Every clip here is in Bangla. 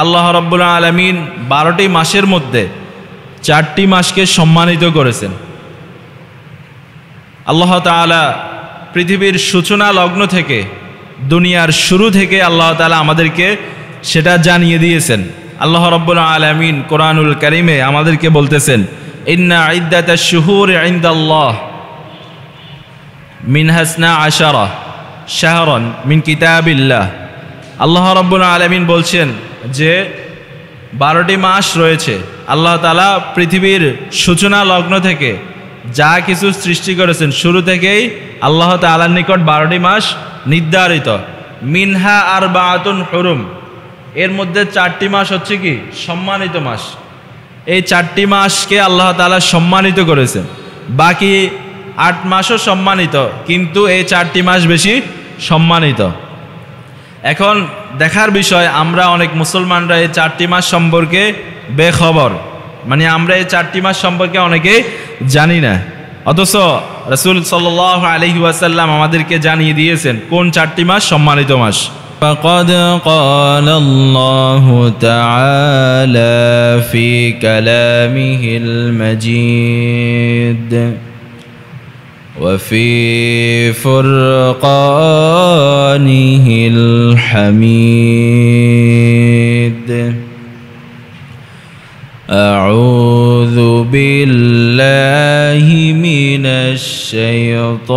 আল্লাহ রাব্বুল আলামিন 12টি মাসের মধ্যে 4টি মাসকে সম্মানিত করেছেন। আল্লাহ তাআলা পৃথিবীর সূচনা লগ্ন থেকে, দুনিয়ার শুরু থেকে আল্লাহ তাআলা আমাদেরকে সেটা জানিয়ে দিয়েছেন। আল্লাহ রাব্বুল আলামিন কোরআনুল কারীমে আমাদেরকে বলতেছেন, ইন্না ইদ্দাতাশ শুহুরি ইনদাল্লাহ মিনহা 12 শাহরান মিন কিতাবিল্লাহ। আল্লাহ রাব্বুল আলামিন বলছেন যে 12টি মাস রয়েছে। আল্লাহ তাআলা পৃথিবীর সূচনা লগ্ন থেকে যা কিছু সৃষ্টি করেছেন, শুরু থেকেই আল্লাহ তাআলার নিকট 12টি মাস নির্ধারিত। মিনহা আরবাআতুন হুরুম, এর মধ্যে 4টি মাস হচ্ছে কি সম্মানিত মাস। এই 4টি মাসকে আল্লাহ তাআলা সম্মানিত করেছেন। বাকি 8 মাসও সম্মানিত, কিন্তু এই 4টি মাস বেশি সম্মানিত। এখন দেখার বিষয়, আমরা অনেক মুসলমানরা এই 4টি মাস সম্পর্কে বেখবর, মানে আমরা এই 4টি মাস সম্পর্কে অনেকে জানি না। অথচ রাসূল সাল্লাল্লাহু আলাইহি ওয়াসাল্লাম আমাদেরকে জানিয়ে দিয়েছেন কোন 4টি মাস সম্মানিত মাস। فقد قال الله تعالى في كلامه المجيد وفي فرقانه الحميد أعوذ بالله من الشيطان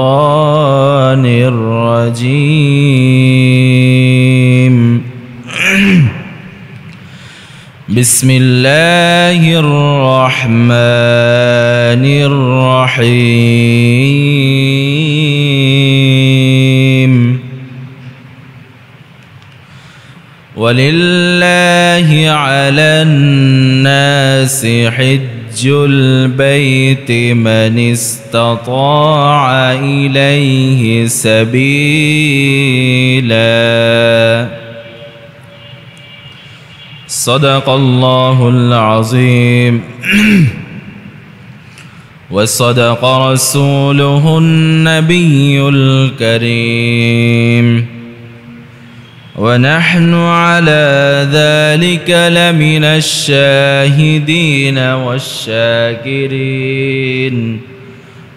الرجيم بسم الله الرحمن الرحيم ولله على الناس حج البيت من استطاع إليه سبيلا صدق الله العظيم وصدق رسوله النبي الكريم ونحن على ذلك لمن الشاهدين والشاكرين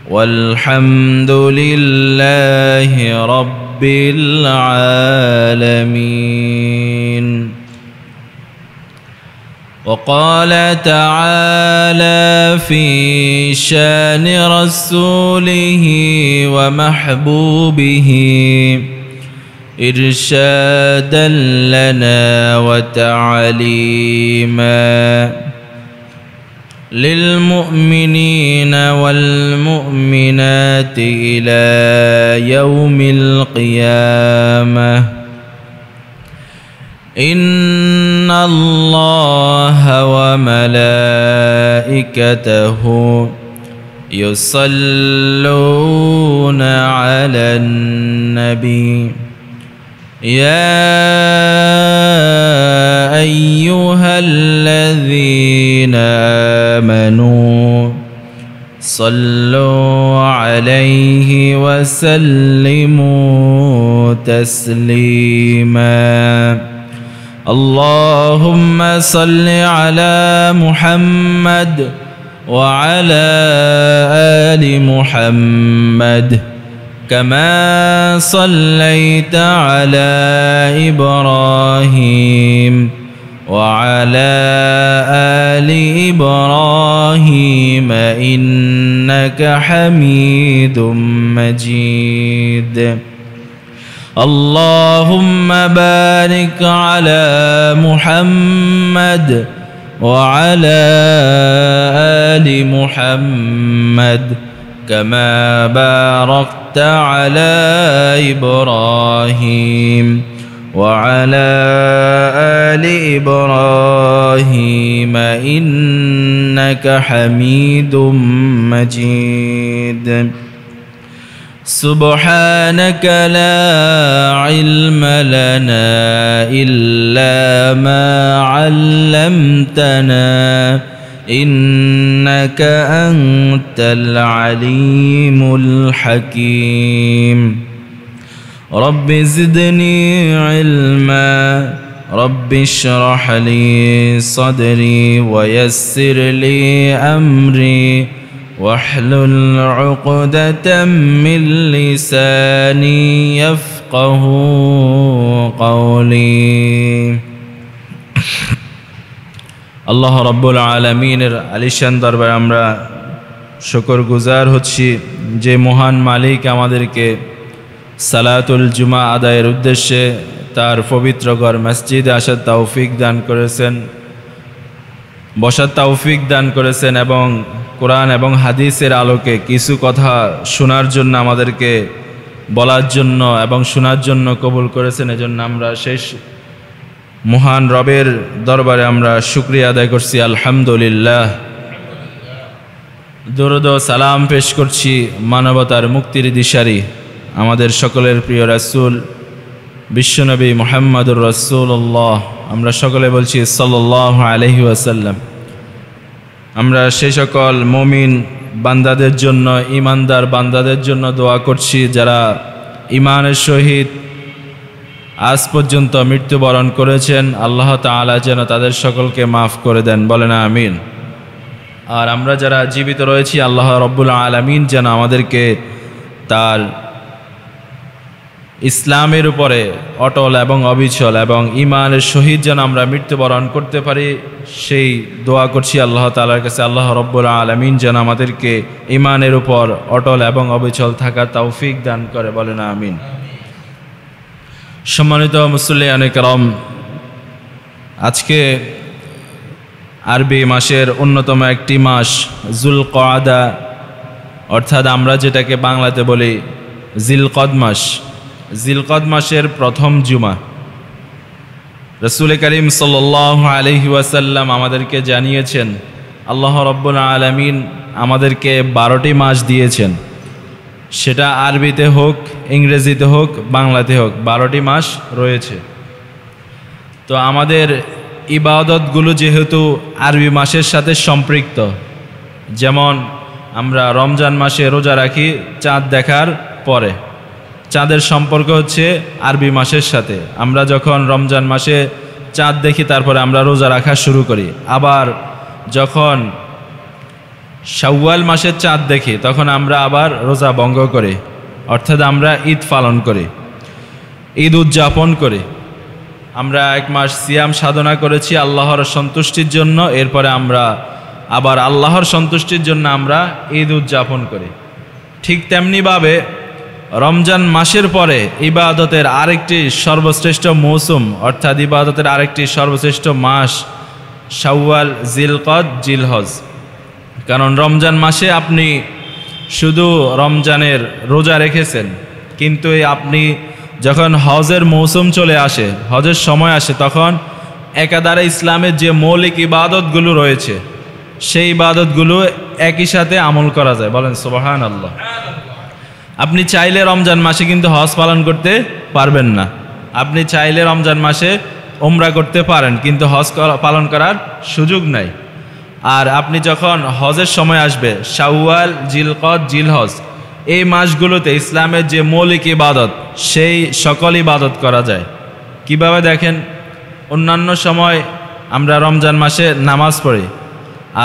والحمد لله رب العالمين وقال تعالى في شان رسوله ومحبوبه إرشادا لنا وتعليما للمؤمنين والمؤمنات إلى يوم القيامة إن الله وملائكته يصلون على النبي يا أيها الذين آمنوا صلوا عليه وسلموا تسليما اللهم صل على محمد وعلى آل محمد كما صليت على إبراهيم وعلى آل إبراهيم إنك حميد مجيد اللهم بارك على محمد وعلى آل محمد كما باركت على إبراهيم وعلى آل إبراهيم إنك حميد مجيد سبحانك لا علم لنا إلا ما علمتنا إنك أنت العليم الحكيم رب زدني علما رب اشرح لي صدري ويسر لي أمري واحلل عقدة من لساني يفقه قولي আল্লাহ রব্বুল আলামিনের আলিশান দরবারে আমরা শুকরগুজার হচ্ছি যে মহান মালিক আমাদেরকে সালাতুল জুমা আদায়ের উদ্দেশ্যে তার পবিত্র ঘর মসজিদে আসার তৌফিক দান করেছেন, বসার তৌফিক দান করেছেন এবং কোরআন এবং হাদিসের আলোকে কিছু কথা শোনার জন্য আমাদেরকে বলার জন্য এবং শোনার জন্য কবুল করেছেন। এজন্য আমরা শেষ মহান রবের দরবারে আমরা শুকরিয়া আদায় করছি, আলহামদুলিল্লাহ। দরুদ ও সালাম পেশ করছি মানবতার মুক্তির দিশারি আমাদের সকলের প্রিয় রাসূল বিশ্বনবী মুহাম্মদুর রাসূলুল্লাহ, আমরা সকলে বলছি সাল্লাল্লাহু আলাইহি ওয়াসাল্লাম। আমরা সেই সকল মুমিন বান্দাদের জন্য, ঈমানদার বান্দাদের জন্য দোয়া করছি যারা ঈমানের সহিত আজ পর্যন্ত মৃত্যুবরণ করেছেন। আল্লাহ তাআলা যেন তাদের সকলকে মাফ করে দেন, বলেন আমিন। আর আমরা যারা জীবিত রয়েছি, আল্লাহ রব্বুল আলামিন যেন আমাদেরকে তার ইসলামের উপরে অটল এবং অবিচল এবং ঈমানের সহিত যেন আমরা মৃত্যুবরণ করতে পারি, সেই দোয়া করছি আল্লাহ তাআলার কাছে। আল্লাহ রব্বুল আলামিন যেন আমাদেরকে ঈমানের উপর অটল এবং অবিচল থাকার তৌফিক দান করে, বলেন আমিন। সম্মানিত মুসল্লিয়ানে কেরাম, আজকে আরবি মাসের অন্যতম একটি মাস যুলকআদা, অর্থাৎ আমরা যেটাকে বাংলাতে বলি জিলকদ মাস। জিলকদ মাসের প্রথম জুমা। রাসূল করিম সাল্লাল্লাহু আলাইহি ওয়াসাল্লাম আমাদেরকে জানিয়েছেন আল্লাহ রব্বুল আলামিন আমাদেরকে 12টি মাস দিয়েছেন, সেটা আরবিতে হোক, ইংরেজিতে হোক, বাংলাতে হোক, 12টি মাস রয়েছে। তো আমাদের ইবাদতগুলো যেহেতু আরবি মাসের সাথে সম্পৃক্ত, যেমন আমরা রমজান মাসে রোজা রাখি চাঁদ দেখার পরে, চাঁদের সম্পর্ক হচ্ছে আরবি মাসের সাথে। আমরা যখন রমজান মাসে চাঁদ দেখি তারপরে আমরা রোজা রাখা শুরু করি। আবার যখন শাওয়াল মাসের চাঁদ দেখি তখন আমরা আবার রোজা ভঙ্গ করি, অর্থাৎ আমরা ঈদ পালন করি, ঈদ উদযাপন করি। আমরা 1 মাস সিয়াম সাধনা করেছি আল্লাহর সন্তুষ্টির জন্য, এরপরে আমরা আবার আল্লাহর সন্তুষ্টির জন্য আমরা ঈদ উদযাপন করি। ঠিক তেমনিভাবে রমজান মাসের পরে ইবাদতের আরেকটি সর্বশ্রেষ্ঠ মৌসুম, অর্থাৎ ইবাদতের আরেকটি সর্বশ্রেষ্ঠ মাস শাওয়াল, জিলকদ, জিলহজ। কারণ রমজান মাসে আপনি শুধু রমজানের রোজা রেখেছেন, কিন্তু আপনি যখন হজের মৌসুম চলে আসে, হজের সময় আসে, তখন একাধারে ইসলামের যে মৌলিক ইবাদতগুলো রয়েছে সেই ইবাদতগুলো একই সাথে আমল করা যায়, বলেন সুবহানাল্লাহ। আপনি চাইলে রমজান মাসে কিন্তু হজ পালন করতে পারবেন না, আপনি চাইলে রমজান মাসে উমরা করতে পারেন কিন্তু হজ পালন করার সুযোগ নাই। আর আপনি যখন হজের সময় আসবে, শাওয়াল, জিলকদ, জিলহজ, এই মাসগুলোতে ইসলামের যে মৌলিক ইবাদত সেই সকল ইবাদত করা যায়। কিভাবে দেখেন, অন্যান্য সময় আমরা রমজান মাসে নামাজ পড়ি,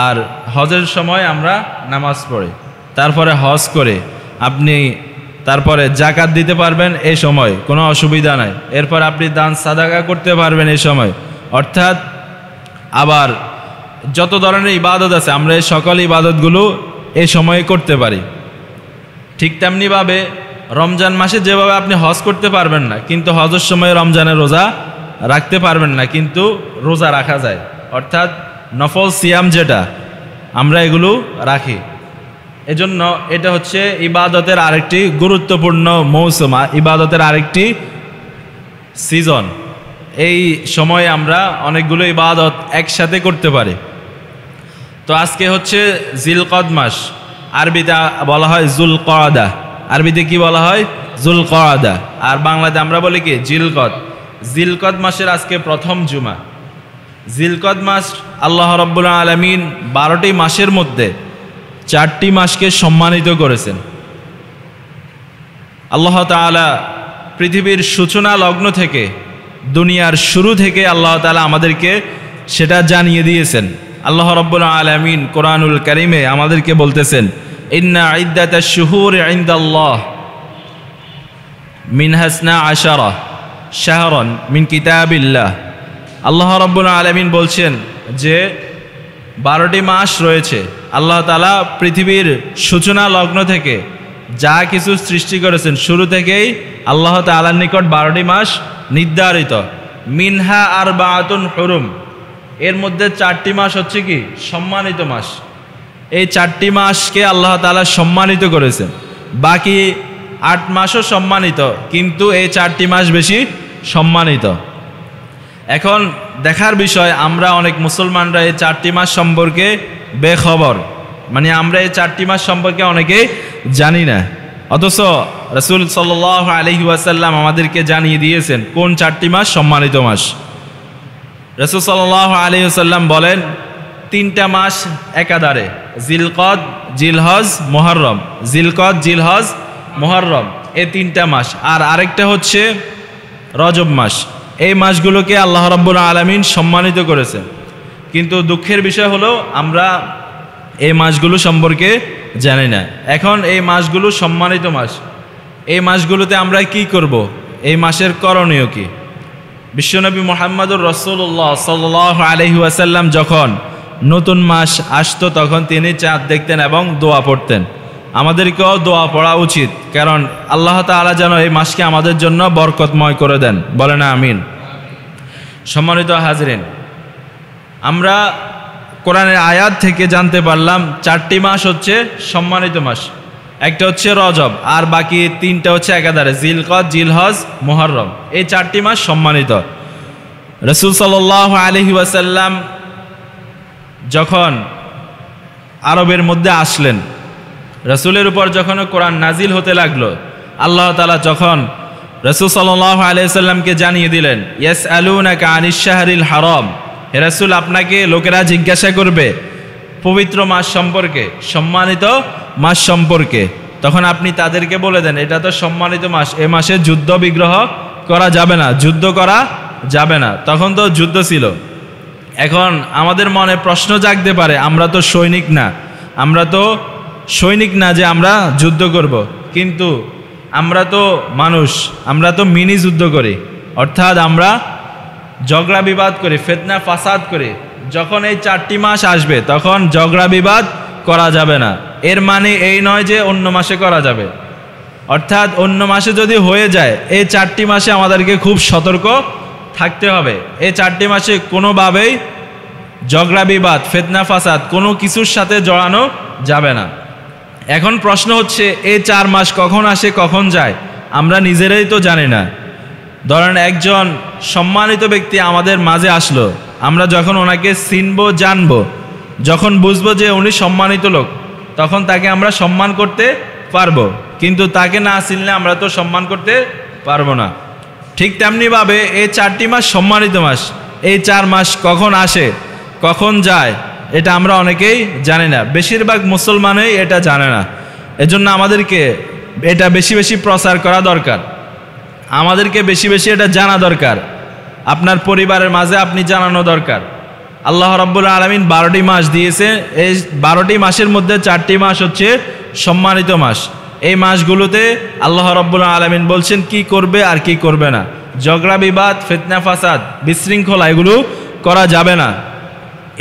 আর হজের সময় আমরা নামাজ পড়ি, তারপরে হজ করে আপনি তারপরে জাকাত দিতে পারবেন, এই সময় কোনো অসুবিধা নাই। এরপর আপনি দান সাদাকা করতে পারবেন এই সময়, অর্থাৎ আবার যত ধরনের ইবাদত আছে আমরা এই সকল ইবাদতগুলো এই সময়ে করতে পারি। ঠিক তেমনিভাবে রমজান মাসে যেভাবে আপনি হজ করতে পারবেন না, কিন্তু হজের সময় রমজানের রোজা রাখতে পারবেন না, কিন্তু রোজা রাখা যায়, অর্থাৎ নফল সিয়াম যেটা আমরা এগুলো রাখি। এজন্য এটা হচ্ছে ইবাদতের আরেকটি গুরুত্বপূর্ণ মৌসুম, ইবাদতের আরেকটি সিজন। এই সময়ে আমরা অনেকগুলো ইবাদত একসাথে করতে পারি। তো আজকে হচ্ছে জিলকদ মাস, আরবিতে বলা হয় যুলকআদা। আরবিতে কি বলা হয়? যুলকআদা। আর বাংলাতে আমরা বলি কি? জিলকদ। জিলকদ মাসের আজকে প্রথম জুমা। জিলকদ মাস আল্লাহ রাব্বুল আলামিন 12টি মাসের মধ্যে 4টি মাসকে সম্মানিত করেছেন। আল্লাহ তাআলা পৃথিবীর সূচনা লগ্ন থেকে দুনিয়ার শুরু থেকে আল্লাহ তাআলা আমাদেরকে সেটা জানিয়ে দিয়েছেন। আল্লাহ রাব্বুল আলামিন কোরআনুল কারীমে আমাদেরকে বলতেছেন, ইন্না ইদ্দাতাশ শুহুরি ইনদাল্লাহ মিন হাসনা আশারা শাহরান মিন কিতাবিল্লাহ। আল্লাহ রাব্বুল আলামিন বলছেন যে 12টি মাস রয়েছে। আল্লাহ তাআলা পৃথিবীর সূচনা লগ্ন থেকে যা কিছু সৃষ্টি করেছেন শুরু থেকেই আল্লাহ তাআলার নিকট 12টি মাস নির্ধারিত। মিনহা আরবাআতুন হুরুম, এর মধ্যে 4টি মাস হচ্ছে কি সম্মানিত মাস। এই 4টি মাসকে আল্লাহ তাআলা সম্মানিত করেছেন। বাকি 8 মাসও সম্মানিত, কিন্তু এই 4টি মাস বেশি সম্মানিত। এখন দেখার বিষয়, আমরা অনেক মুসলমানরা এই 4টি মাস সম্পর্কে বেখবর, মানে আমরা এই 4টি মাস সম্পর্কে অনেকেই জানি না। অথচ রাসূল সাল্লাল্লাহু আলাইহি ওয়াসাল্লাম আমাদেরকে জানিয়ে দিয়েছেন কোন 4টি মাস সম্মানিত মাস। রাসূল সাল্লাল্লাহু আলাইহি ওয়াসাল্লাম বলেন 3টা মাস একাধারে, জিলকদ, জিলহজ, মুহররম। জিলকদ, জিলহজ, মুহররম, এই 3টা মাস। আর আরেকটা হচ্ছে রজব মাস। এই মাসগুলোকে আল্লাহ রাব্বুল আলামিন সম্মানিত করেছেন, কিন্তু দুঃখের বিষয় হলো আমরা এই মাসগুলো সম্পর্কে জানি না। এখন এই মাসগুলো সম্মানিত মাস, এই মাসগুলোতে আমরা কি করব, এই মাসের করণীয় কি? বিশ্বনবী মুহাম্মদুর রাসূলুল্লাহ সাল্লাল্লাহু আলাইহি ওয়াসাল্লাম যখন নতুন মাস আসতো তখন তিনি চাঁদ দেখতেন এবং দোয়া পড়তেন। আমাদেরকেও দোয়া পড়া উচিত, কারণ আল্লাহ তাআলা যেন এই মাসকে আমাদের জন্য বরকতময় করে দেন। বলেন আমিন। সম্মানিত হাজরিন, আমরা কোরআনের আয়াত থেকে জানতে পারলাম 4টি মাস হচ্ছে সম্মানিত মাস। একটা হচ্ছে রজব, আর বাকি 3টা হচ্ছে একাধারে, জিলকদ, জিলহজ, মুহররম। এই 4টি মাস সম্মানিত। রাসূল সাল্লাল্লাহু আলাইহি ওয়াসাল্লাম যখন আরবের মধ্যে আসলেন, রাসূলের উপর যখন কোরআন নাজিল হতে লাগলো, আল্লাহ তাআলা যখন রাসূল সাল্লাল্লাহু আলাইহি ওয়াসাল্লামকে জানিয়ে দিলেন, ইয়াসআলুনাকা আনিশ শাহরিল হারাম, হে রাসূল আপনাকে লোকেরা জিজ্ঞাসা করবে পবিত্র মাস সম্পর্কে, সম্মানিত মাস সম্পর্কে, তখন আপনি তাদেরকে বলে দেন এটা তো সম্মানিত মাস, এ মাসে যুদ্ধ বিগ্রহ করা যাবে না, যুদ্ধ করা যাবে না। তখন তো যুদ্ধ ছিল। এখন আমাদের মনে প্রশ্ন জাগতে পারে, আমরা তো সৈনিক না, আমরা তো সৈনিক না যে আমরা যুদ্ধ করব, কিন্তু আমরা তো মানুষ, আমরা তো মিনি যুদ্ধ করি, অর্থাৎ আমরা ঝগড়া বিবাদ করি, ফিতনা ফাসাদ করি। যখন এই 4টি মাস আসবে তখন ঝগড়া বিবাদ করা যাবে না। এর মানে এই নয় যে অন্য মাসে করা যাবে, অর্থাৎ অন্য মাসে যদি হয়ে যায়, এই 4টি মাসে আমাদেরকে খুব সতর্ক থাকতে হবে। এই 4টি মাসে কোনোভাবেই ঝগড়া বিবাদ, ফিতনা ফাসাদ কোনো কিছুর সাথে জড়ানো যাবে না। এখন প্রশ্ন হচ্ছে এই 4 মাস কখন আসে কখন যায় আমরা নিজেরাই তো জানি না। ধরেন একজন সম্মানিত ব্যক্তি আমাদের মাঝে আসলো, আমরা যখন ওনাকে চিনবো, জানবো, যখন বুঝবো যে উনি সম্মানিত লোক, তখন তাকে আমরা সম্মান করতে পারবো, কিন্তু তাকে না চিনলে আমরা তো সম্মান করতে পারবো না। ঠিক তেমনিভাবে এই 4টি মাস সম্মানিত মাস। এই 4 মাস কখন আসে কখন যায় এটা আমরা অনেকেই জানি না, বেশিরভাগ মুসলমানই এটা জানে না। এজন্য আমাদেরকে এটা বেশি বেশি প্রচার করা দরকার, আমাদেরকে বেশি বেশি এটা জানা দরকার, আপনার পরিবারের মাঝে আপনি জানানো দরকার। আল্লাহ রাব্বুল আলামিন 12টি মাস দিয়েছে, এই 12টি মাসের মধ্যে 4টি মাস হচ্ছে সম্মানিত মাস। এই মাসগুলোতে আল্লাহ রাব্বুল আলামিন বলছেন কি করবে আর কি করবে না। ঝগড়া বিবাদ, ফিতনা ফাসাদ, বিশৃঙ্খলা এগুলো করা যাবে না।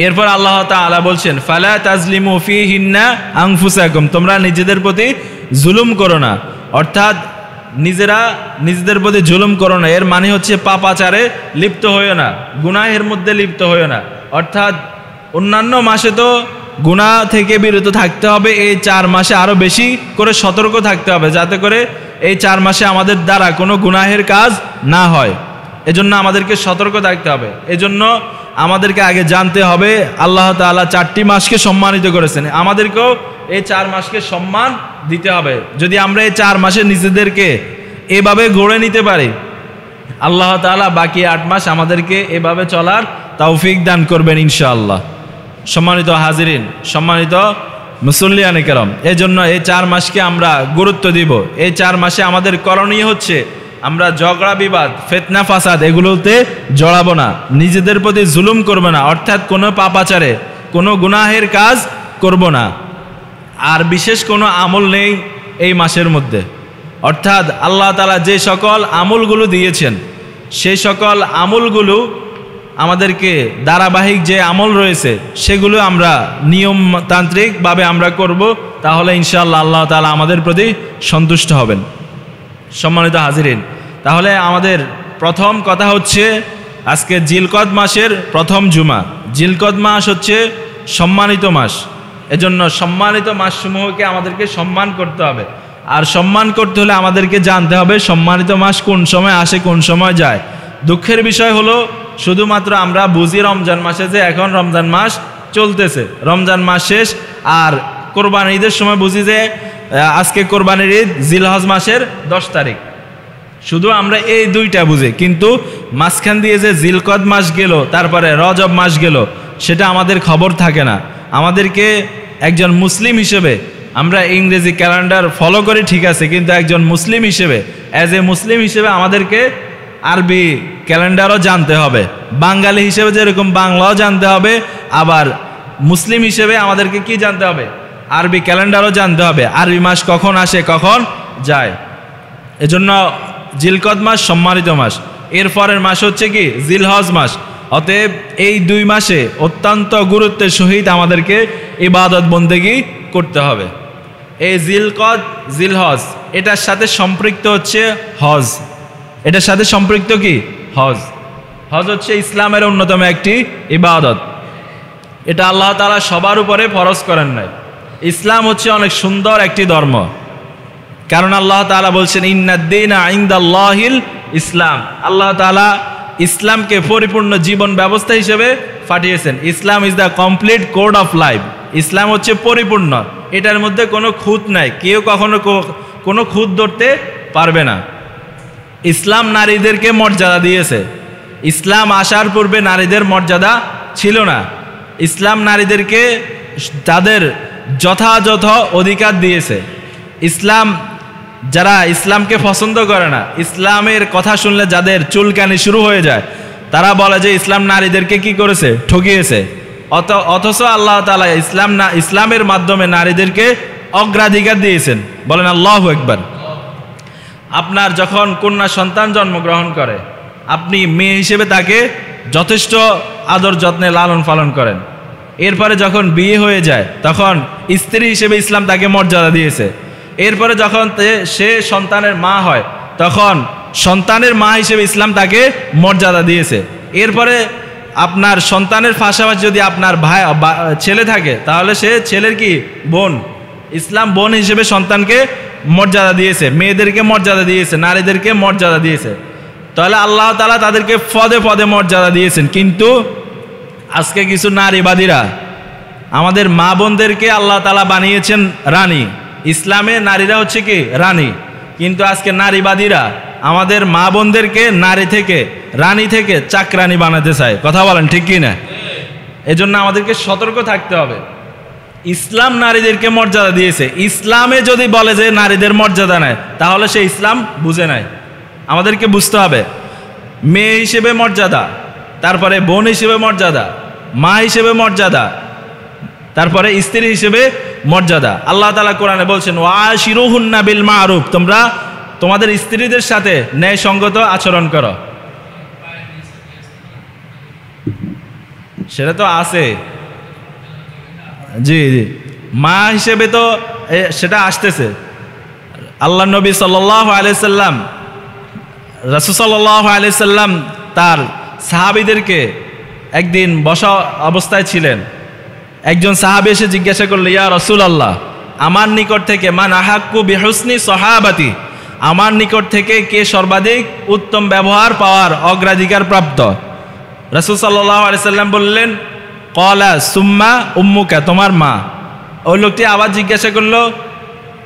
এরপর আল্লাহ তাআলা বলছেন ফালা তাজলিমু ফীহিন্না আনফুসাকুম, তোমরা নিজেদের প্রতি জুলুম করো না, অর্থাৎ নিজেরা নিজেদের প্রতি জুলুম করো না। এর মানে হচ্ছে পাপাচারে লিপ্ত হইও না, গুনাহের মধ্যে লিপ্ত হইও না। অর্থাৎ অন্যান্য মাসে তো গুনাহ থেকে বিরত থাকতে হবে, এই 4 মাসে আরও বেশি করে সতর্ক থাকতে হবে, যাতে করে এই 4 মাসে আমাদের দ্বারা কোনো গুনাহের কাজ না হয়। এজন্য আমাদেরকে সতর্ক থাকতে হবে। এজন্য আমাদেরকে আগে জানতে হবে আল্লাহ তাআলা 4টি মাসকে সম্মানিত করেছেন, আমাদেরকেও এই 4 মাসকে সম্মান দিতে হবে। যদি আমরা এই 4 মাসে নিজেদেরকে এভাবে গড়ে নিতে পারি, আল্লাহ তাআলা বাকি 8 মাস আমাদেরকে এভাবে চলার তৌফিক দান করবেন ইনশাআল্লাহ। সম্মানিত হাজিরিন, সম্মানিত মুসল্লিয়ানে কেরাম, এই জন্য এই 4 মাসকে আমরা গুরুত্ব দিব। এই 4 মাসে আমাদের করণীয় হচ্ছে আমরা ঝগড়া বিবাদ ফিতনা ফাসাদ এগুলোতে জড়াবো না, নিজেদের প্রতি জুলুম করবো না, অর্থাৎ কোনো পাপাচারে কোনো গুনাহের কাজ করব না। আর বিশেষ কোনো আমল নেই এই মাসের মধ্যে, অর্থাৎ আল্লাহ তাআলা যে সকল আমলগুলো দিয়েছেন সেই সকল আমলগুলো আমাদেরকে ধারাবাহিক যে আমল রয়েছে সেগুলো আমরা নিয়মতান্ত্রিকভাবে আমরা করব, তাহলে ইনশাআল্লাহ আল্লাহ তাআলা আমাদের প্রতি সন্তুষ্ট হবেন। সম্মানিত হাজিরিন, তাহলে আমাদের প্রথম কথা হচ্ছে আজকে জিলকদ মাসের প্রথম জুমা। জিলকদ মাস হচ্ছে সম্মানিত মাস, এজন্য সম্মানিত মাসসমূহকে আমাদেরকে সম্মান করতে হবে। আর সম্মান করতে হলে আমাদেরকে জানতে হবে সম্মানিত মাস কোন সময় আসে কোন সময় যায়। দুঃখের বিষয় হলো শুধুমাত্র আমরা বুঝি রমজান মাসে যে এখন রমজান মাস চলতেছে, রমজান মাস শেষ, আর কোরবানি ঈদের সময় বুঝি যে আজকে কোরবানির ঈদ জিলহজ মাসের 10 তারিখ। শুধু আমরা এই দুইটা বুঝি, কিন্তু মাঝখান দিয়ে যে জিলকদ মাস গেল তারপরে রজব মাস গেল সেটা আমাদের খবর থাকে না। আমাদেরকে একজন মুসলিম হিসেবে আমরা ইংরেজি ক্যালেন্ডার ফলো করি ঠিক আছে, কিন্তু একজন মুসলিম হিসেবে অ্যাজ এ মুসলিম হিসেবে আমাদেরকে আরবি ক্যালেন্ডারও জানতে হবে। বাঙালি হিসেবে যেরকম বাংলাও জানতে হবে, আবার মুসলিম হিসেবে আমাদেরকে কি জানতে হবে? আরবি ক্যালেন্ডারও জানতে হবে, আরবি মাস কখন আসে কখন যায়। এজন্য জিলকদ মাস সম্মানিত মাস। এরপরের মাস হচ্ছে কি জিলহজ মাস। অতএব এই 2 মাসে অত্যন্ত গুরুত্বের সহিত আমাদেরকে ইবাদত বন্দেগি করতে হবে। এই জিলকদ জিলহজ এটার সাথে সম্পৃক্ত হচ্ছে হজ, এটার সাথে সম্পৃক্ত কি হজ। হজ হচ্ছে ইসলামের অন্যতম একটি ইবাদত। এটা আল্লাহ তাআলা সবার উপরে ফরজ করেন নাই। ইসলাম হচ্ছে অনেক সুন্দর একটি ধর্ম, কারণ আল্লাহ তাআলা বলছেন ইন্নাদ-দীনা ইনদাল্লাহিল ইসলাম। আল্লাহ তাআলা ইসলামকে পরিপূর্ণ জীবন ব্যবস্থা হিসেবে পাঠিয়েছেন। Islam is the complete code of life. Islam হচ্ছে পরিপূর্ণ, এটার মধ্যে কোনো খুঁত নাই, কেউ কখনো কোনো খুঁত ধরতে পারবে না। ইসলাম নারীদেরকে মর্যাদা দিয়েছে। ইসলাম আসার পূর্বে নারীদের মর্যাদা ছিল না। ইসলাম নারীদেরকে তাদের যথাযথ অধিকার দিয়েছে। ইসলাম যারা ইসলামকে পছন্দ করে না, ইসলামের কথা শুনলে যাদের চুলকানি শুরু হয়ে যায়, তারা বলে যে ইসলাম নারীদেরকে কি করেছে? ঠকিয়েছে। অথচ আল্লাহ তাআলা ইসলামের মাধ্যমে নারীদেরকে অগ্রাধিকার দিয়েছেন। বলেন আল্লাহু আকবার। আপনার যখন কন্যা সন্তান জন্মগ্রহণ করে, আপনি মেয়ে হিসেবে তাকে যথেষ্ট আদর যত্নে লালন পালন করেন। এরপরে যখন বিয়ে হয়ে যায় তখন স্ত্রী হিসেবে ইসলাম তাকে মর্যাদা দিয়েছে। এরপরে যখন সে সন্তানের মা হয় তখন সন্তানের মা হিসেবে ইসলাম তাকে মর্যাদা দিয়েছে। এরপরে আপনার সন্তানের পাশাপাশি যদি আপনার ভাই ছেলে থাকে তাহলে সে ছেলের কি বোন, ইসলাম বোন হিসেবে সন্তানকে মর্যাদা দিয়েছে, মেয়েদেরকে মর্যাদা দিয়েছে, নারীদেরকে মর্যাদা দিয়েছে। তাহলে আল্লাহ তাআলা তাদেরকে পদে পদে মর্যাদা দিয়েছেন। কিন্তু আজকে কিছু নারীবাদীরা আমাদের মা বোনদেরকে আল্লাহ তাআলা বানিয়েছেন রানী। ইসলামে নারীরা হচ্ছে কি রানী, কিন্তু আজকে নারীবাদীরা আমাদের মা বোনদেরকে নারী থেকে রানী থেকে চাকরানী বানাতে চায়। কথা বলেন ঠিক কি না? এজন্য আমাদেরকে সতর্ক থাকতে হবে। ইসলাম নারীদেরকে মর্যাদা দিয়েছে। ইসলামে যদি বলে যে নারীদের মর্যাদা নেয় তাহলে সে ইসলাম বুঝে নেয়। আমাদেরকে বুঝতে হবে মেয়ে হিসেবে মর্যাদা, তারপরে বোন হিসেবে মর্যাদা, মা হিসেবে মর্যাদা, তারপরে স্ত্রী হিসেবে মর্যাদা। আল্লাহ তাআলা কোরআনে বলছেন ওয়াশিরুহুন্না বিল মারুফ, তোমরা তোমাদের স্ত্রীদের সাথে ন্যায়সঙ্গত আচরণ করো। সেটা তো আছে, জি জি, মা হিসেবে তো সেটা আসতেছে। আল্লাহ নবী সাল্লাল্লাহু আলাইহি সাল্লাম, রাসূল সাল্লাল্লাহু আলাইহি সাল্লাম তার সাহাবীদেরকে একদিন বসা অবস্থায় ছিলেন। একজন সাহাবী এসে জিজ্ঞাসা করল, ইয়া রাসূলুল্লাহ, আমার নিকট থেকে মান আহাক্কু বিহুসনি সাহাবাতি, আমার নিকট থেকে কে সর্বাধিক উত্তম ব্যবহার পাওয়ার অগ্রাধিকার প্রাপ্ত? রাসূল সাল্লাল্লাহু আলাইহি সাল্লাম বললেন, ক্বালা সুম্মা উম্মুকা, তোমার মা। ওই লোকটি আবার জিজ্ঞাসা করলো,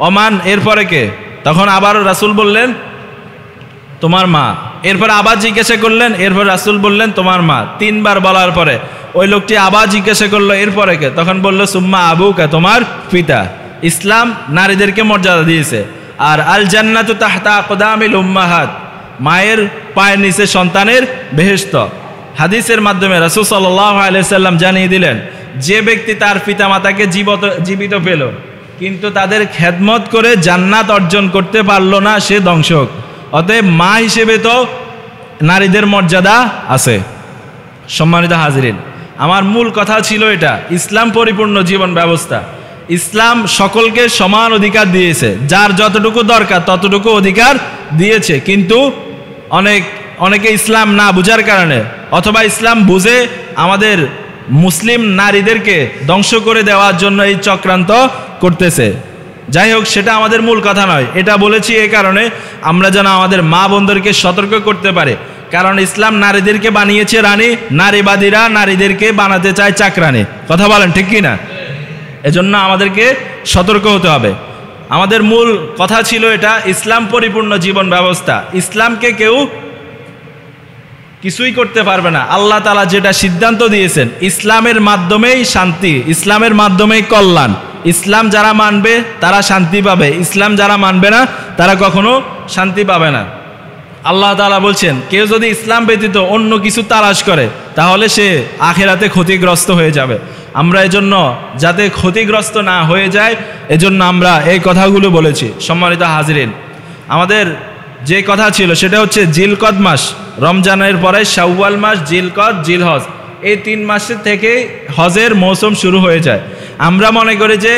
ওমান, এরপরে কে? তখন আবার রাসূল বললেন, তোমার মা। এরপর আবার জিজ্ঞাসা করলেন, এরপর রাসূল বললেন, তোমার মা। 3 বার বলার পরে ওই লোকটি আবার জিজ্ঞাসা করলো, এরপরে কে? তখন বললো, সুম্মা আবুকা, তোমার পিতা। ইসলাম নারীদেরকে মর্যাদা দিয়েছে। আর আল জান্নাতু তাহতা আকদামিল উম্মাহাত, মায়ের পায়ের নিচে সন্তানের বেহেশত। হাদিসের মাধ্যমে রাসূল সাল্লাল্লাহু আলাইহি সাল্লাম জানিয়ে দিলেন, যে ব্যক্তি তার পিতামাতাকে জীবিত পেল কিন্তু তাদের খেদমত করে জান্নাত অর্জন করতে পারল না, সে ধ্বংস হোক। অতএব মা হিসেবে তো নারীদের মর্যাদা আছে। সম্মানিত হাজিরিন, আমার মূল কথা ছিল এটা, ইসলাম পরিপূর্ণ জীবন ব্যবস্থা। ইসলাম সকলকে সমান অধিকার দিয়েছে, যার যতটুকু দরকার ততটুকু অধিকার দিয়েছে। কিন্তু অনেকে ইসলাম না বুঝার কারণে অথবা ইসলাম বুঝে আমাদের মুসলিম নারীদেরকে ধ্বংস করে দেওয়ার জন্য এই চক্রান্ত করতেছে। যাই হোক, সেটা আমাদের মূল কথা নয়। এটা বলেছি এই কারণে আমরা যেন আমাদের মা বোনদেরকে সতর্ক করতে পারে, কারণ ইসলাম নারীদেরকে বানিয়েছে রানী, নারীবাদীরা নারীদেরকে বানাতে চায় চাকরানী। কথা বলেন ঠিক কিনা? এজন্য আমাদেরকে সতর্ক হতে হবে। আমাদের মূল কথা ছিল এটা, ইসলাম পরিপূর্ণ জীবন ব্যবস্থা। ইসলামকে কেউ কিছুই করতে পারবে না। আল্লাহ তাআলা যেটা সিদ্ধান্ত দিয়েছেন, ইসলামের মাধ্যমেই শান্তি, ইসলামের মাধ্যমেই কল্যাণ। ইসলাম যারা মানবে তারা শান্তি পাবে, ইসলাম যারা মানবে না তারা কখনো শান্তি পাবে না। আল্লাহ তাআলা বলছেন, কেউ যদি ইসলাম ব্যতীত অন্য কিছু তালাশ করে তাহলে সে আখিরাতে ক্ষতিগ্রস্ত হয়ে যাবে। আমরা এজন্য যাতে ক্ষতিগ্রস্ত না হয়ে যায় এজন্য আমরা এই কথাগুলো বলেছি। সম্মানিত হাজিরিন, আমাদের যে কথা ছিল সেটা হচ্ছে জিলকদ মাস, রমজানের পরে শাওয়াল মাস, জিলকদ, জিলহজ, এই 3 মাসের থেকে হজের মৌসুম শুরু হয়ে যায়। আমরা মনে করি যে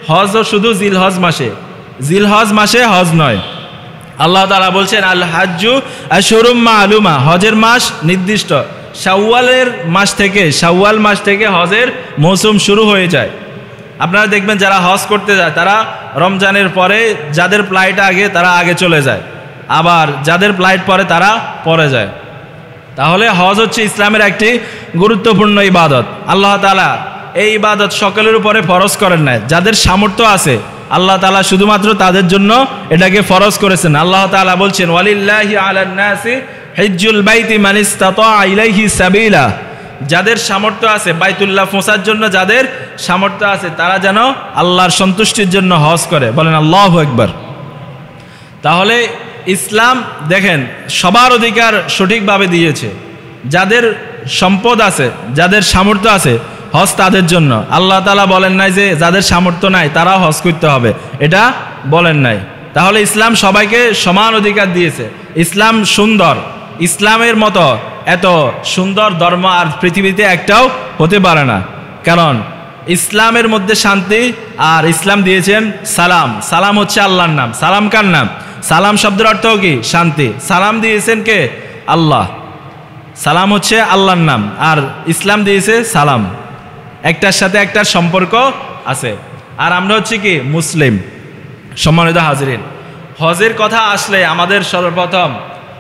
হজ শুধু জিলহজ মাসে, জিলহজ মাসে হজ নয়। আল্লাহ তাআলা বলছেন, আল হাজ্জু আশহুরুম মা'লুমা, হজের মাস নির্দিষ্ট। শাওয়াল মাস থেকে হজের মৌসুম শুরু হয়ে যায়। আপনারা দেখবেন যারা হজ করতে যায় তারা রমজানের পরে, যাদের ফ্লাইট আগে তারা আগে চলে যায়, আবার যাদের ফ্লাইট পরে তারা পরে যায়। তাহলে হজ হচ্ছে ইসলামের একটি গুরুত্বপূর্ণ ইবাদত। আল্লাহ তাআলা এই ইবাদত সকলের উপরে ফরজ করেন নাই, যাদের সামর্থ্য আছে আল্লাহ তাআলা শুধুমাত্র তাদের জন্য এটাকে ফরজ করেছেন। আল্লাহ তাআলা বলছেন, ওয়ালিল্লাহি আলান নাসি হিজ্জুল বাইতি মান ইসতাতা ইলাইহি সাবিলা, যাদের সামর্থ্য আছে বাইতুল্লাহ পৌঁছার জন্য, যাদের সামর্থ্য আছে তারা যেন আল্লাহর সন্তুষ্টির জন্য হজ করে। বলেন আল্লাহু আকবার। তাহলে ইসলাম দেখেন সবার অধিকার সঠিকভাবে দিয়েছে। যাদের সম্পদ আছে, যাদের সামর্থ্য আছে, হজ তাদের জন্য। আল্লাহ তাআলা বলেন নাই যে যাদের সামর্থ্য নাই তারাও হজ করতে হবে, এটা বলেন নাই। তাহলে ইসলাম সবাইকে সমান অধিকার দিয়েছে। ইসলাম সুন্দর, ইসলামের মতো এত সুন্দর ধর্ম আর পৃথিবীতে একটাও হতে পারে না। কারণ ইসলামের মধ্যে শান্তি, আর ইসলাম দিয়েছেন সালাম। সালাম হচ্ছে আল্লাহর নাম। সালাম কার নাম? সালাম শব্দের অর্থ কি? শান্তি। সালাম দিয়েছেন কে? আল্লাহ। সালাম হচ্ছে আল্লাহর নাম, আর ইসলাম দিয়েছে সালাম। একটার সাথে একটার সম্পর্ক আছে। আর আমরা হচ্ছে কি? মুসলিম। সম্মানিত হাজিরিন, হজের কথা আসলে আমাদের সর্বপ্রথম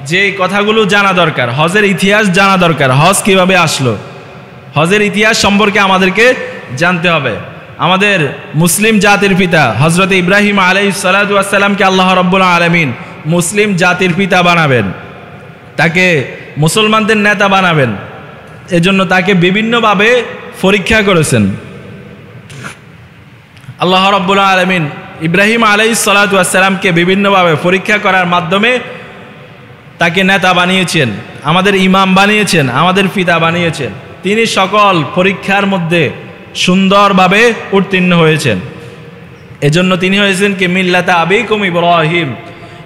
যে কথাগুলো জানা দরকার, হজের ইতিহাস জানা দরকার। হজ কিভাবে আসলো, হজের ইতিহাস সম্পর্কে আমাদেরকে জানতে হবে। আমাদের মুসলিম জাতির পিতা হযরত ইব্রাহিম আলাইহিস সালাতু ওয়াস সালামকে আল্লাহ রাব্বুল আলামিন মুসলিম জাতির পিতা বানাবেন, তাকে মুসলমানদের নেতা বানাবেন, এজন্য তাকে বিভিন্নভাবে পরীক্ষা করেছেন। আল্লাহ রাব্বুল আলামিন ইব্রাহিম আলাইহিস সালাতু ওয়াস সালামকে বিভিন্নভাবে পরীক্ষা করার মাধ্যমে তাকে নেতা বানিয়েছেন, আমাদের ইমাম বানিয়েছেন, আমাদের পিতা বানিয়েছেন। তিনি সকল পরীক্ষার মধ্যে সুন্দরভাবে উত্তীর্ণ হয়েছেন। এজন্য তিনি হয়েছেন কি? মিল্লাতা আবিকুম ইব্রাহিম।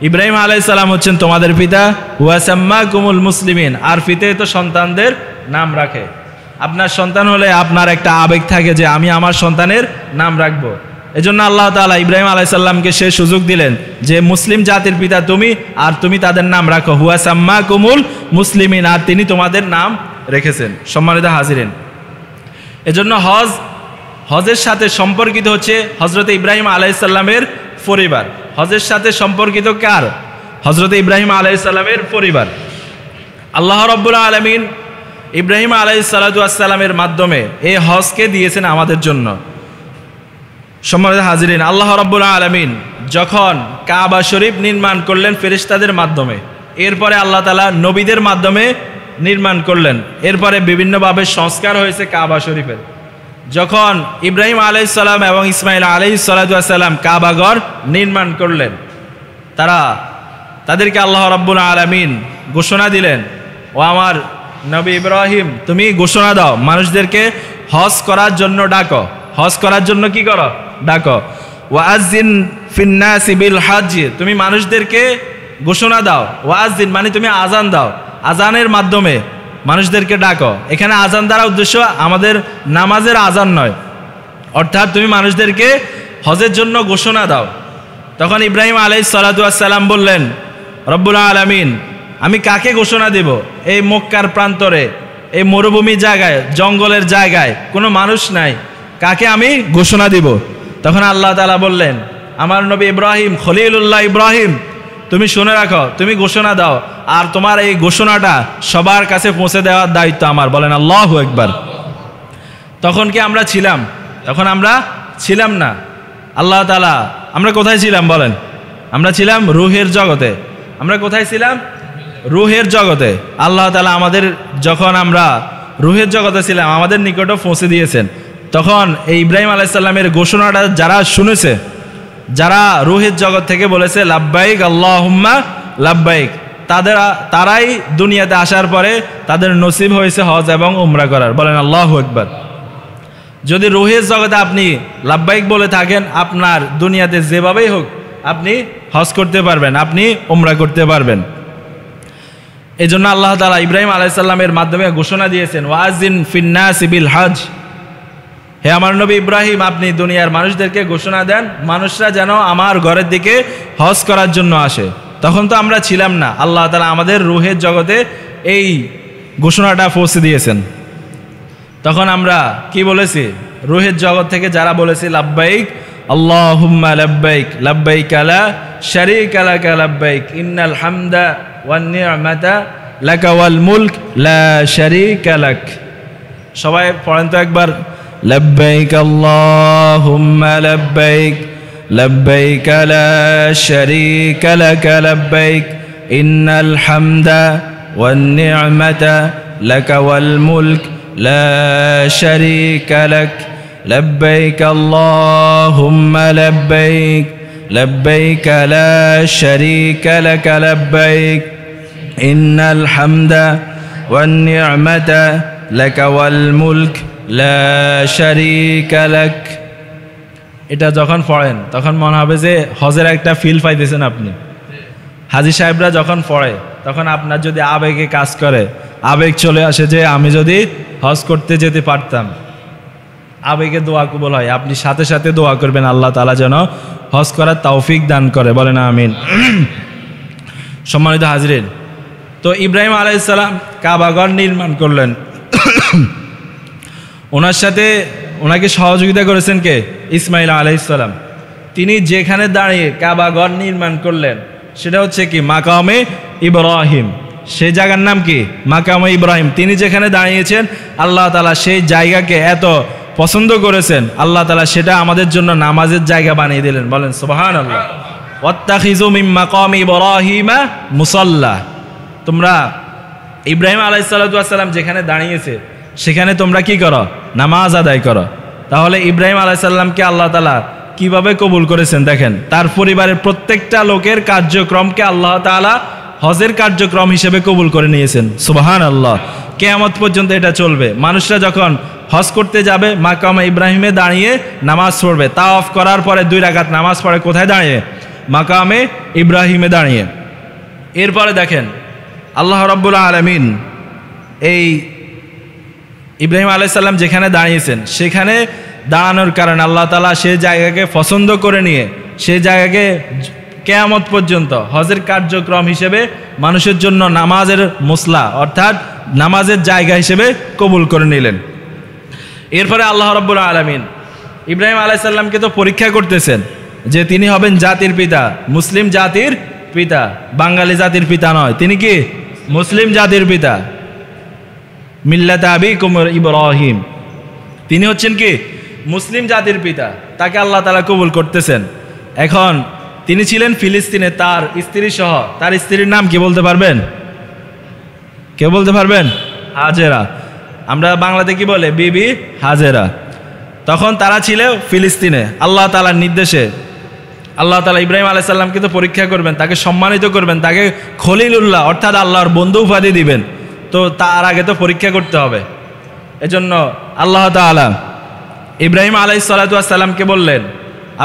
ইব্রাহিম আলাইহিস সালাম হচ্ছেন তোমাদের পিতা। ওয়া সাম্মাকুমুল মুসলিমিন। আর পিতা তো সন্তানদের নাম রাখে। আপনার সন্তান হলে আপনার একটা আবেগ থাকে যে আমি আমার সন্তানের নাম রাখবো। এজন্য আল্লাহ তাআলা ইব্রাহিম আলাইহিস সালামকে সে সুযোগ দিলেন যে মুসলিম জাতির পিতা তুমি, আর তুমি তাদের নাম রাখো। হুয়া সাম্মাকুমুল মুসলিমিন, আর তিনি তোমাদের নাম রেখেছেন। সম্মানিত হাজিরিন, এজন্য হজের সাথে সম্পর্কিত হচ্ছে হযরত ইব্রাহিম আলাইহিস সালামের পরিবার। হজের সাথে সম্পর্কিত কার? হযরত ইব্রাহিম আলাইহিস সালামের পরিবার। আল্লাহ রাব্বুল আলামিন ইব্রাহিম আলাইহিস সালাতু ওয়াস সালামের মাধ্যমে এই হজকে দিয়েছেন আমাদের জন্য। সম্মানিত হাজিরিন, আল্লাহ রাব্বুল আলামিন যখন কাবা শরীফ নির্মাণ করলেন ফেরেশতাদের মাধ্যমে, এরপরে আল্লাহ তাআলা নবীদের মাধ্যমে নির্মাণ করলেন। এরপরে বিভিন্নভাবে সংস্কার হয়েছে কাবা শরীফের। যখন ইব্রাহিম আলাইহিস সালাম এবং ইসমাইল আলাইহিস সালাতু ওয়াস সালাম কাবা ঘর নির্মাণ করলেন, তাদেরকে আল্লাহ রাব্বুল আলামিন ঘোষণা দিলেন, ও আমার নবী ইব্রাহিম, তুমি ঘোষণা দাও, মানুষদেরকে হজ করার জন্য ডাকো। হজ করার জন্য কি করো? ডাকো। ওয়াজিন ফিন্নাসি বিল হজ, তুমি মানুষদেরকে ঘোষণা দাও। ওয়াজিন মানে তুমি আজান দাও, আজানের মাধ্যমে মানুষদেরকে ডাকো। এখানে আজান দ্বারা উদ্দেশ্য আমাদের নামাজের আজান নয়, অর্থাৎ তুমি মানুষদেরকে হজের জন্য ঘোষণা দাও। তখন ইব্রাহিম আলাইহিস সালাতু ওয়াস সালাম বললেন, রব্বুল আলামিন, আমি কাকে ঘোষণা দেব? এই মক্কার প্রান্তরে, এই মরুভূমি জায়গায়, জঙ্গলের জায়গায় কোনো মানুষ নাই, কাকে আমি ঘোষণা দিব? তখন আল্লাহ তাআলা বললেন, আমার নবী ইব্রাহিম, খলিলুল্লাহ ইব্রাহিম, তুমি শুনে রাখো, তুমি ঘোষণা দাও, আর তোমার এই ঘোষণাটা সবার কাছে পৌঁছে দেওয়ার দায়িত্ব আমার। বলেন আল্লাহু আকবার। তখন কি আমরা ছিলাম? তখন আমরা ছিলাম না। আল্লাহ তাআলা, আমরা কোথায় ছিলাম বলেন? আমরা ছিলাম রুহের জগতে। আমরা কোথায় ছিলাম? রুহের জগতে। আল্লাহ তাআলা আমাদের, যখন আমরা রুহের জগতে ছিলাম, আমাদের নিকটও পৌঁছে দিয়েছেন। তখন এই ইব্রাহিম আলাইহিস সালামের ঘোষণাটা যারা শুনেছে, যারা রুহের জগৎ থেকে বলেছে লাব্বাইক আল্লাহুম্মা লাব্বাইক, তারাই দুনিয়াতে আসার পরে তাদের নসিব হয়েছে হজ এবং উমরা করার। বলেন আল্লাহু আকবার। যদি রুহের জগতে আপনি লাব্বাইক বলে থাকেন, আপনার দুনিয়াতে যেভাবেই হোক আপনি হজ করতে পারবেন, আপনি উমরা করতে পারবেন। এই জন্য আল্লাহ তাআলা ইব্রাহিম আলাইহিস সালামের মাধ্যমে ঘোষণা দিয়েছেন, ওয়াজিন ফিন্নাসি বিল হজ, হে আমার নবী ইব্রাহিম, আপনি দুনিয়ার মানুষদেরকে ঘোষণা দেন, মানুষরা যেন আমার ঘরের দিকে হজ করার জন্য আসে। তখন তো আমরা ছিলাম না, আল্লাহ তাআলা আমাদের রুহের জগতে এই ঘোষণাটা পৌঁছে দিয়েছেন। তখন আমরা কি বলেছি? রুহের জগৎ থেকে যারা বলেছি লাব্বাইক আল্লাহুম্মা লাব্বাইক, লাব্বাইক লা শারীকা লাকা লাব্বাইক, ইন্নাল হামদা ওয়ান নি'মাতা লাকা ওয়াল মুলক লা শারীকা লাক। সবাই পড়েন তো একবার, লাব্বাইক আল্লাহুম্মা লাব্বাইক, লাব্বাইক লা শারীকা লাকা লাব্বাইক, ইন্নাল হামদা ওয়ান নি'মাতা লাকা ওয়াল মুলক লা শারীকা লাক, লাব্বাইক আল্লাহুম্মা লাব্বাইক, লাব্বাইক লা শারীকা লাকা লাব্বাইক, ইন্নাল হামদা ওয়ান নি'মাতা লাকা ওয়াল মুলক লা শারীকা লাক। এটা যখন পড়েন তখন মনে হবে যে হজের একটা ফিল পাইতেছেন আপনি। হাজী সাহেবরা যখন পড়ে তখন আপনার যদি আবেগে কাজ করে, আবেগ চলে আসে যে আমি যদি হজ করতে যেতে পারতাম, আবেগে দোয়া কবুল হয়। আপনি সাথে সাথে দোয়া করবেন আল্লাহ তাআলা যেন হজ করার তৌফিক দান করে। বলেন আমিন। সম্মানিত হাজরিন, তো ইব্রাহিম আলাইহিস সালাম কাবাঘর নির্মাণ করলেন। ওনার সাথে ওনাকে সহযোগিতা করেছেন কে? ইসমাইল আলাইহিস সালাম। তিনি যেখানে দাঁড়িয়ে কাবাঘর নির্মাণ করলেন সেটা হচ্ছে কি? মাকামে ইব্রাহিম। সেই জায়গার নাম কি? মাকামে ইব্রাহিম। তিনি যেখানে দাঁড়িয়েছেন আল্লাহ তাআলা সেই জায়গাকে এত পছন্দ করেছেন, আল্লাহ তাআলা সেটা আমাদের জন্য নামাজের জায়গা বানিয়ে দিলেন। বলেন সুবহানাল্লাহ। ওয়াত্তাখিযু মিন মাকামি ইব্রাহিমা মুসাল্লা, তোমরা ইব্রাহিম আলাইহিস সালাতু ওয়াস সালাম যেখানে দাঁড়িয়েছে সেখানে তোমরা কি করো? নামাজ আদায় করো। তাহলে ইব্রাহিম আলাইহিস সালামকে আল্লাহ তাআলা কিভাবে কবুল করেছেন দেখেন। তার পরিবারের প্রত্যেকটা লোকের কার্যক্রমকে আল্লাহ তাআলা হজের কার্যক্রম হিসেবে কবুল করে নিয়েছেন। সুবহানাল্লাহ। কিয়ামত পর্যন্ত এটা চলবে। মানুষরা যখন হজ করতে যাবে মাকামে ইব্রাহিমে দাঁড়িয়ে নামাজ পড়বে। তাওয়াফ করার পরে 2 রাকাত নামাজ পড়ে কোথায় দাঁড়িয়ে? মাকামে ইব্রাহিমে দাঁড়িয়ে। এরপরে দেখেন আল্লাহ রাব্বুল আলামিন এই ইব্রাহিম আলাইহিস সালাম যেখানে দাঁড়িয়েছেন সেখানে দাঁড়ানোর কারণে আল্লাহ তাআলা সেই জায়গাকে পছন্দ করে নিয়ে সেই জায়গাকে কিয়ামত পর্যন্ত হজের কার্যক্রম হিসেবে মানুষের জন্য নামাজের মুসলা অর্থাৎ নামাজের জায়গা হিসেবে কবুল করে নিলেন। এরপরে আল্লাহ রাব্বুল আলামিন ইব্রাহিম আলাইহিস সালামকে তো পরীক্ষা করতেছেন যে তিনি হবেন জাতির পিতা, মুসলিম জাতির পিতা, বাঙালি জাতির পিতা নয়। তিনি কি? মুসলিম জাতির পিতা। মিল্লাত আবিকুম ইব্রাহিম, তিনি হচ্ছেন কি? মুসলিম জাতির পিতা। তাকে আল্লাহ তাআলা কবুল করতেছেন। এখন তিনি ছিলেন ফিলিস্তিনে তার স্ত্রী সহ। তার স্ত্রীর নাম কি বলতে পারবেন? কে বলতে পারবেন? হাজেরা। আমরা বাংলাতে কি বলে? বিবি হাজেরা। তখন তারা ছিল ফিলিস্তিনে। আল্লাহ তাআলার নির্দেশে আল্লাহ তাআলা ইব্রাহিম আলাইহিস সালামকে তো পরীক্ষা করবেন, তাকে সম্মানিত করবেন, তাকে খলিলুল্লাহ অর্থাৎ আল্লাহর বন্ধু উপাধি দিবেন। তো তার আগে তো পরীক্ষা করতে হবে। এজন্য আল্লাহ তাআলা ইব্রাহিম আলাইহিস সালাতু ওয়াস সালামকে বললেন,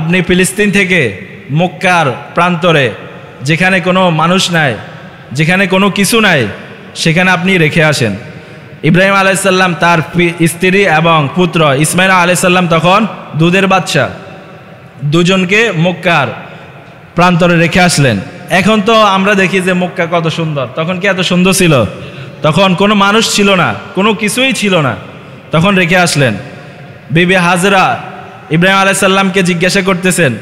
আপনি ফিলিস্তিন থেকে মক্কার প্রান্তরে যেখানে কোনো মানুষ নাই, যেখানে কোনো কিছু নাই, সেখানে আপনি রেখে আসেন। ইব্রাহিম আলাইহিস সালাম তার স্ত্রী এবং পুত্র ইসমাইল আলাইহিস সালাম তখন দুধের বাচ্চা দুজনকে মক্কার প্রান্তরে রেখে আসলেন। এখন তো আমরা দেখি যে মক্কা কত সুন্দর, তখন কি এত সুন্দর ছিল? তখন কোনো মানুষ ছিল না, কোনো কিছুই ছিল না, তখন রেখে আসলেন। বিবি হাজরা ইব্রাহিম আলাইহিস সালামকে জিজ্ঞাসা করতেছেন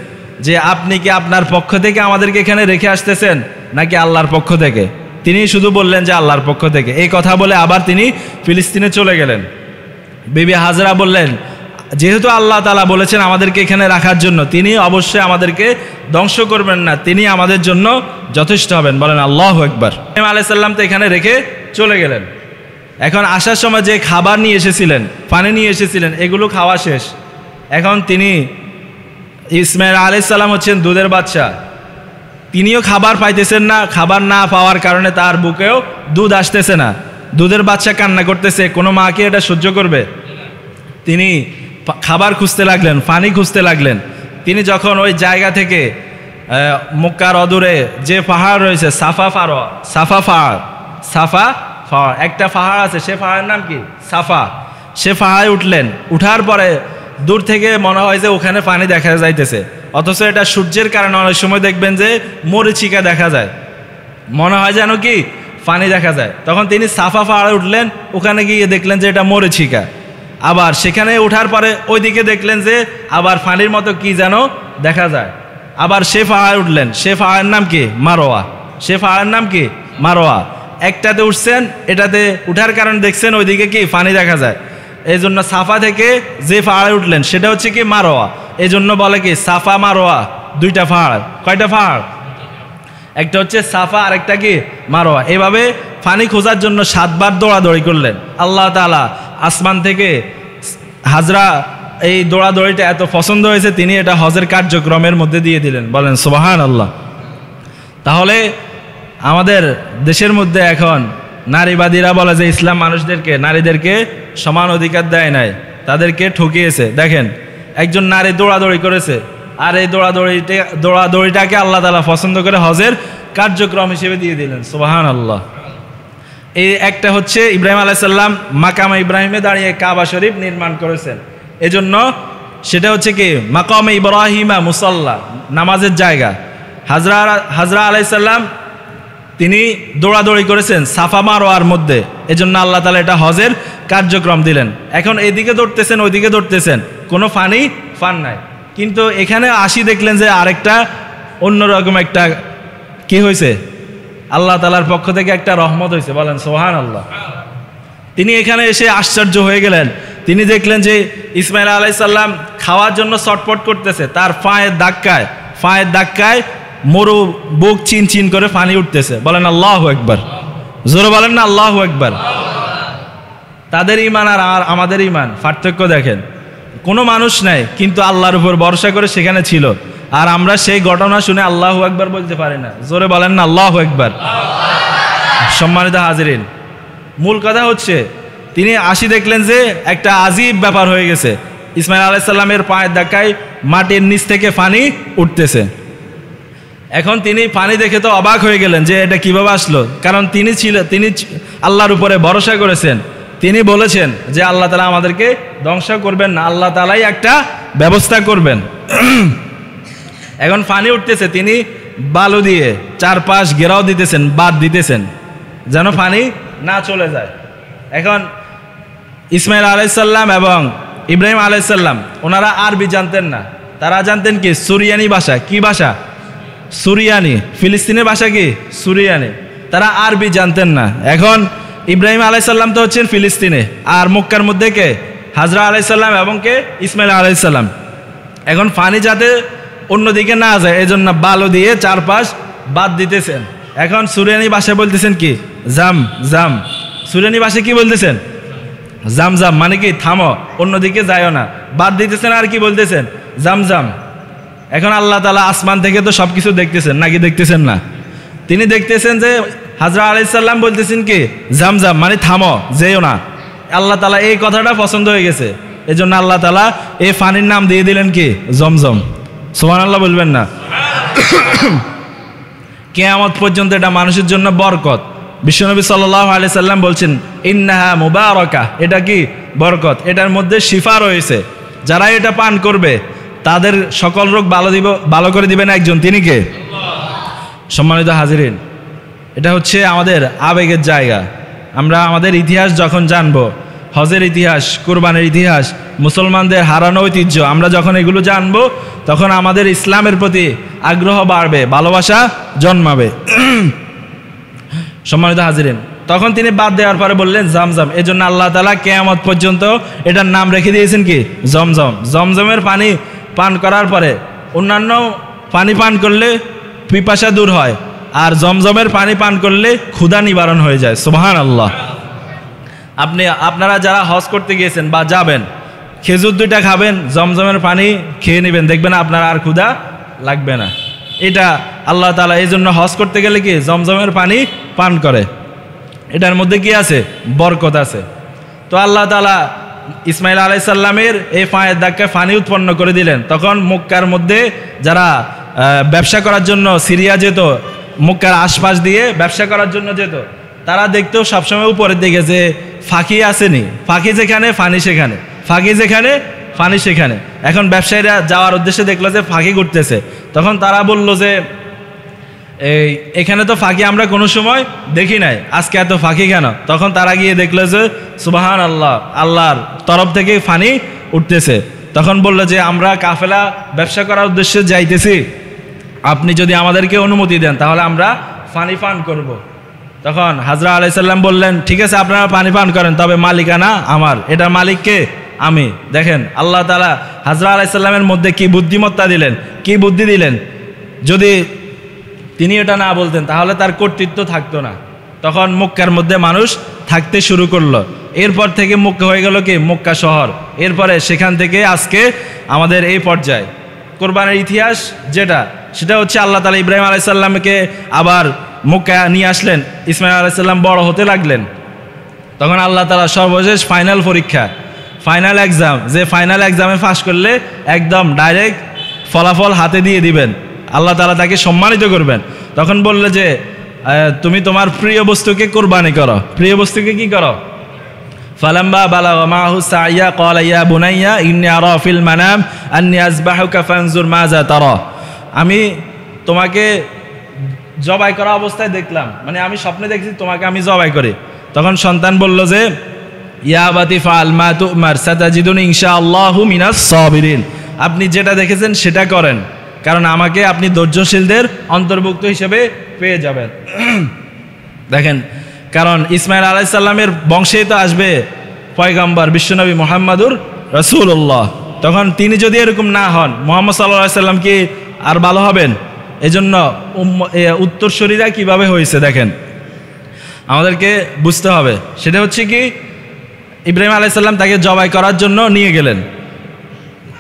যে আপনি কি আপনার পক্ষ থেকে আমাদেরকে এখানে রেখে আসতেছেন নাকি আল্লাহর পক্ষ থেকে? তিনি শুধু বললেন যে আল্লাহর পক্ষ থেকে। এই কথা বলে আবার তিনি ফিলিস্তিনে চলে গেলেন। বিবি হাজরা বললেন, যেহেতু আল্লাহ তাআলা বলেছেন আমাদেরকে এখানে রাখার জন্য, তিনি অবশ্যই আমাদেরকে ধ্বংস করবেন না, তিনি আমাদের জন্য যথেষ্ট হবেন। বলেন আল্লাহু আকবার। ইব্রাহিম আলাইহিস সালাম তো এখানে রেখে চলে গেলেন। এখন আসার সময় যে খাবার নিয়ে এসেছিলেন, পানি নিয়ে এসেছিলেন, এগুলো খাওয়া শেষ। এখন তিনি ইসমাইল আলাইহিস সালাম হচ্ছেন দুধের বাচ্চা, তিনিও খাবার পাইতেছেন না। খাবার না পাওয়ার কারণে তার বুকেও দুধ আসতেছে না, দুধের বাচ্চা কান্না করতেছে। কোনো মা কি এটা সহ্য করবে? তিনি খাবার খুঁজতে লাগলেন, পানি খুঁজতে লাগলেন। তিনি যখন ওই জায়গা থেকে মক্কার অদূরে যে পাহাড় রয়েছে সাফা পাহাড়, একটা পাহাড় আছে, সে পাহাড়ের নাম কি? সাফা। সে পাহাড়ে উঠলেন। উঠার পরে দূর থেকে মনে হয় যে ওখানে পানি দেখা যাইতেছে, অথচ এটা সূর্যের কারণে অনেক সময় দেখবেন যে মরিচিকা দেখা যায়, মনে হয় যেন কি পানি দেখা যায়। তখন তিনি সাফা পাহাড়ে উঠলেন, ওখানে গিয়ে দেখলেন যে এটা মরিচিকা। আবার সেখানে ওঠার পরে ওইদিকে দেখলেন যে আবার পানির মতো কি যেন দেখা যায়। আবার সে পাহাড়ে উঠলেন, সে পাহাড়ের নাম কি? মারোয়া। সে পাহাড়ের নাম কি? মারোয়া। একটাতে উঠছেন, এটাতে উঠার কারণে দেখছেন ওইদিকে কি পানি দেখা যায়। এই জন্য সাফা থেকে যে পাহাড়ে উঠলেন সেটা হচ্ছে কি? মারোয়া। এই জন্য বলে কি সাফা মারোয়া, দুইটা পাহাড়। কয়টা পাহাড়? একটা হচ্ছে সাফা আর একটা কি? মারোয়া। এভাবে পানি খোঁজার জন্য 7 বার দৌড়াদৌড়ি করলেন। আল্লাহ তাআলা আসমান থেকে হাজরা এই দৌড়াদৌড়িটা এত পছন্দ হয়েছে, তিনি এটা হজের কার্যক্রমের মধ্যে দিয়ে দিলেন। বলেন সুবহানাল্লাহ। তাহলে আমাদের দেশের মধ্যে এখন নারীবাদীরা বলে যে ইসলাম মানুষদেরকে, নারীদেরকে সমান অধিকার দেয় নাই, তাদেরকে ঠকিয়েছে। দেখেন, একজন নারী দৌড়াদৌড়ি করেছে, আর এই দৌড়াদৌড়িটাকে আল্লাহ তাআলা পছন্দ করে হজের কার্যক্রম হিসেবে দিয়ে দিলেন। সুবহানাল্লাহ। এই একটা হচ্ছে ইব্রাহিম আলাইহিস সালাম মাকামে ইব্রাহিমে দাঁড়িয়ে কাবা শরীফ নির্মাণ করেছেন, এজন্য সেটা হচ্ছে কি মাকামে ইব্রাহিমা মুসাল্লা, নামাজের জায়গা। হাজরা আলাইহিস সালাম তিনি দৌড়াদৌড়ি করেছেন সাফা মারোয়ার মধ্যে, এজন্য আল্লাহ তাআলা এটা হজের কার্যক্রম দিলেন। এখন এদিকে দৌড়তেছেন, ওইদিকে দৌড়তেছেন, কোনো ফান নাই। কিন্তু এখানে আসি দেখলেন যে আরেকটা অন্যরকম একটা কি হয়েছে, আল্লাহ তাআলার পক্ষ থেকে একটা রহমত হয়েছে। বলেন সুবহানাল্লাহ। তিনি এখানে এসে আশ্চর্য হয়ে গেলেন। তিনি দেখলেন যে ইসমাইল আলাইহিস সালাম খাওয়ার জন্য চটপট করতেছে, তার পায়ের ধাক্কায় মরু বুক চিন করে পানি উঠতেছে। বলেন আল্লাহু আকবার। জোরে বলেন না আল্লাহু আকবার। তাদের ঈমান আর আমাদের ঈমান পার্থক্য দেখেন। কোনো মানুষ নাই, কিন্তু আল্লাহর উপর ভরসা করে সেখানে ছিল, আর আমরা সেই ঘটনা শুনে আল্লাহু আকবার বলতে পারি না। জোরে বলেন না আল্লাহু আকবার। সম্মানিত হাজিরিন, মূল কথা হচ্ছে তিনি আসি দেখলেন যে একটা আজীব ব্যাপার হয়ে গেছে। ইসমাইল আলাইহিস সালামের পায়ের ধাক্কায় মাটির নিচ থেকে পানি উঠতেছে। এখন তিনি পানি দেখে তো অবাক হয়ে গেলেন যে এটা কিভাবে আসলো, কারণ তিনি আল্লাহর উপরে ভরসা করেছেন। তিনি বলেছেন যে আল্লাহ তাআলা আমাদেরকে ধ্বংস করবেন না, আল্লাহ তাআলাই একটা ব্যবস্থা করবেন। এখন পানি উঠতেছে, তিনি বালু দিয়ে চারপাশ ঘেরাও দিতেছেন, বাদ দিতেছেন যেন পানি না চলে যায়। এখন ইসমাইল আলাইহিস সালাম এবং ইব্রাহিম আলাইহিস সালাম ওনারা আরবি জানতেন না, তারা জানতেন কি সুরিয়ানি ভাষা। কি ভাষা? সুরিয়ানি। ফিলিস্তিনের ভাষা কি? সুরিয়ানি। তারা আরবি জানতেন না। এখন ইব্রাহিম আলাইহিস সালাম তো হচ্ছেন ফিলিস্তিনে, আর মক্কার মধ্যে কে? হাজরা আলাইহিস সালাম এবং কে? ইসমাইল আলাইহিস সালাম। এখন পানি যাতে অন্যদিকে না যায় এজন্য বালু দিয়ে চারপাশ বাদ দিতেছেন। এখন সুরিয়ানি ভাষায় বলতেছেন কি? জাম জাম। সুরিয়ানি ভাষায় কি বলতেছেন? জাম জাম, মানে কি থামো, অন্যদিকে যায়ও না। বাদ দিতেছেন আর কি বলতেছেন? জাম জাম। এখন আল্লাহ তাআলা আসমান থেকে তো সব কিছু দেখতেছেন, নাকি দেখতেছেন না? তিনি দেখতেছেন যে হাজরা আলাইহিস সালাম বলতেছেন কি জামজাম মানে থামো, যেও না। আল্লাহ তাআলা এই কথাটা পছন্দ হয়ে গেছে, এই জন্য আল্লাহ তাআলা এই পানির নাম দিয়ে দিলেন কি জমজম। সুবহানাল্লাহ বলবেন না? কিয়ামত পর্যন্ত এটা মানুষের জন্য বরকত। বিশ্বনবী সাল্লাল্লাহু আলাইহি সাল্লাম বলছেন ইন্নাহা মুবারাকা, এটা কি বরকত, এটার মধ্যে শিফা রয়েছে। যারা এটা পান করবে তাদের সকল রোগ ভালো করে দিবেন একজন, তিনি কে? সম্মানিত হাজিরিন, এটা হচ্ছে আমাদের আবেগের জায়গা। আমরা আমাদের ইতিহাস যখন জানবো, হজের ইতিহাস, কুরবানের ইতিহাস, মুসলমানদের হারানো ঐতিহ্য, আমরা যখন এগুলো জানবো তখন আমাদের ইসলামের প্রতি আগ্রহ বাড়বে, ভালোবাসা জন্মাবে। সম্মানিত হাজিরিন, তখন তিনি বাদ দেওয়ার পরে বললেন জামজাম। এই জন্য আল্লাহ তাআলা কিয়ামত পর্যন্ত এটার নাম রেখে দিয়েছেন কি জমজম। জমজমের পানি পান করার পরে অন্যান্য পানি পান করলে পিপাসা দূর হয়, আর জমজমের পানি পান করলে ক্ষুধা নিবারণ হয়ে যায়। সুবহানাল্লাহ। আপনারা যারা হজ করতে গিয়েছেন বা যাবেন, খেজুর 2টা খাবেন, জমজমের পানি খেয়ে নেবেন, দেখবেন আপনার আর ক্ষুধা লাগবে না। এটা আল্লাহ তাআলা এই জন্য হজ করতে গেলে কি জমজমের পানি পান করে, এটার মধ্যে কি আছে? বরকত আছে। তো আল্লাহ তাআলা ইসমাইল আলাইহিস সালামের এই পায়ের দাগকে পানি উৎপন্ন করে দিলেন। তখন মক্কার মধ্যে যারা ব্যবসা করার জন্য সিরিয়া যেত, মক্কার আশপাশ দিয়ে ব্যবসা করার জন্য যেত, তারা দেখতেও সবসময় উপরের দিকে যে ফাঁকি আসেনি, ফাঁকি যেখানে ফানি সেখানে, ফাঁকি যেখানে ফানি সেখানে। এখন ব্যবসায়ীরা যাওয়ার উদ্দেশ্যে দেখলো যে ফাঁকি ঘুরতেছে, তখন তারা বলল যে এখানে তো ফাঁকি আমরা কোনো সময় দেখি নাই, আজকে এত ফাঁকি কেন? তখন তারা গিয়ে দেখলো যে সুবহানাল্লাহ, আল্লাহর তরফ থেকে ফানি উঠতেছে। তখন বলল যে আমরা কাফেলা ব্যবসা করার উদ্দেশ্যে যাইতেছি, আপনি যদি আমাদেরকে অনুমতি দেন তাহলে আমরা পানি পান করব। তখন হাজরা আলাইহিস সালাম বললেন ঠিক আছে আপনারা পানি পান করেন, তবে মালিকানা আমার, এটার মালিককে আমি। দেখেন আল্লাহ তাআলা হাজরা আলাইহিস সালামের মধ্যে কি বুদ্ধিমত্তা দিলেন, কি বুদ্ধি দিলেন। যদি তিনি এটা না বলতেন তাহলে তার কর্তৃত্ব থাকতো না। তখন মক্কার মধ্যে মানুষ থাকতে শুরু করলো। এরপর থেকে মক্কা হয়ে গেল কি মক্কা শহর। এরপরে সেখান থেকে আজকে আমাদের এই পর্যায়ে কোরবানের ইতিহাস যেটা, সেটা হচ্ছে আল্লাহ তাআলা ইব্রাহিম আলাইহিস সালামকে আবার মক্কা নিয়ে আসলেন। ইসমাইল আলাইহিস সালাম বড় হতে লাগলেন। তখন আল্লাহ তাআলা সর্বশেষ ফাইনাল পরীক্ষা, ফাইনাল এক্সাম, যে ফাইনাল এক্সামে পাস করলে একদম ডাইরেক্ট ফলাফল হাতে দিয়ে দিবেন, আল্লাহ তাআলা তাকে সম্মানিত করবেন। তখন বললে যে তুমি তোমার প্রিয় বস্তুকে কোরবানি করো। প্রিয় বস্তুকে কি করো? ফালাম্মা বালাগা মাহু সাইয়া ক্বালা ইয়া বুনাইয়া ইন্নী আরা ফিল মানাম আন্নী আযবাহুকা ফানজুর মাযা তারা। আমি তোমাকে জবাই করা অবস্থায় দেখলাম, মানে আমি স্বপ্নে দেখছি তোমাকে আমি জবাই করি। তখন সন্তান বলল যে ইয়া আবাতি ফাআল মা তুমার সাতাজিদুনি ইনশাআল্লাহু মিনাস সাবিরিন। আপনি যেটা দেখেছেন সেটা করেন, কারণ আমাকে আপনি ধৈর্যশীলদের অন্তর্ভুক্ত হিসেবে পেয়ে যাবেন। দেখেন, কারণ ইসমাইল আলাইহিস সালামের বংশেই তো আসবে পয়গম্বর বিশ্বনবী মুহাম্মাদুর রাসূলুল্লাহ। তখন তিনি যদি এরকম না হন, মুহাম্মদ সাল্লাল্লাহু আলাইহি সাল্লাম কি আর ভালো হবেন? এজন্য উত্তরসূরিরা কিভাবে হয়েছে দেখেন, আমাদেরকে বুঝতে হবে। সেটা হচ্ছে কি ইব্রাহিম আলাইহিস সালাম তাকে জবাই করার জন্য নিয়ে গেলেন।